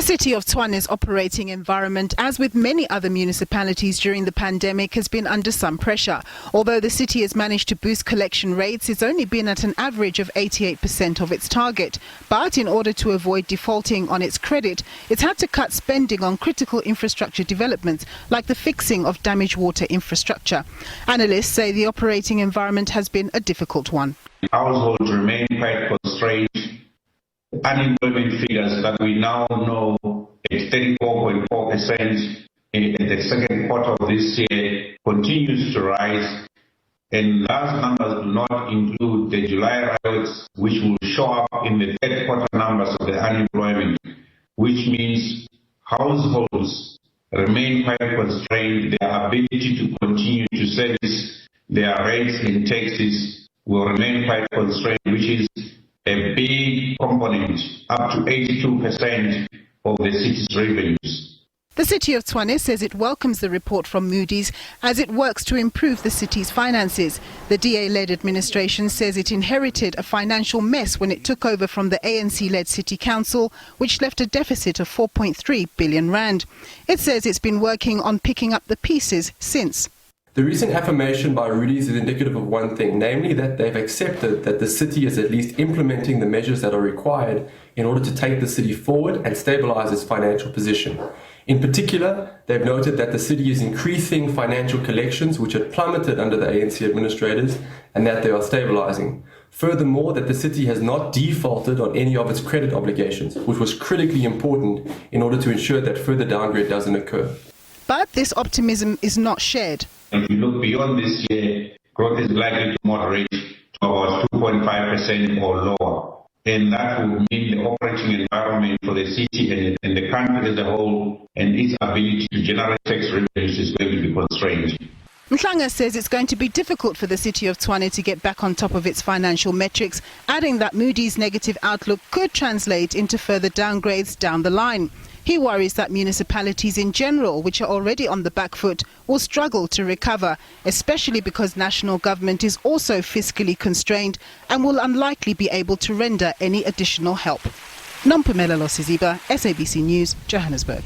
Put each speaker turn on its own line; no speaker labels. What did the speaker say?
The City of Tshwane's operating environment, as with many other municipalities during the pandemic, has been under some pressure. Although the city has managed to boost collection rates, it's only been at an average of 88% of its target. But in order to avoid defaulting on its credit, it's had to cut spending on critical infrastructure developments like the fixing of damaged water infrastructure. Analysts say the operating environment has been a difficult one.
Households remain quite constrained. Unemployment figures that we now know at 34.4% in the second quarter of this year continues to rise, and those numbers do not include the July riots, which will show up in the third quarter numbers of the unemployment, which means households remain quite constrained. Their ability to continue to service their rents and taxes will remain quite constrained, which is a big component, up to 82% of the city's revenues.
The City of Tshwane says it welcomes the report from Moody's as it works to improve the city's finances. The DA-led administration says it inherited a financial mess when it took over from the ANC-led City Council, which left a deficit of 4.3 billion rand. It says it's been working on picking up the pieces since.
The recent affirmation by Moody's is indicative of one thing, namely that they've accepted that the city is at least implementing the measures that are required in order to take the city forward and stabilize its financial position. In particular, they've noted that the city is increasing financial collections, which had plummeted under the ANC administrators, and that they are stabilizing. Furthermore, that the city has not defaulted on any of its credit obligations, which was critically important in order to ensure that further downgrade doesn't occur.
But this optimism is not shared.
If you look beyond this year, growth is likely to moderate to about 2.5% or lower. And that will mean the operating environment for the city and the country as a whole and its ability to generate tax revenues is going to be constrained.
Mhlanga says it's going to be difficult for the City of Tshwane to get back on top of its financial metrics, adding that Moody's negative outlook could translate into further downgrades down the line. He worries that municipalities in general, which are already on the back foot, will struggle to recover, especially because national government is also fiscally constrained and will unlikely be able to render any additional help. Nompumelelo Siziba, SABC News, Johannesburg.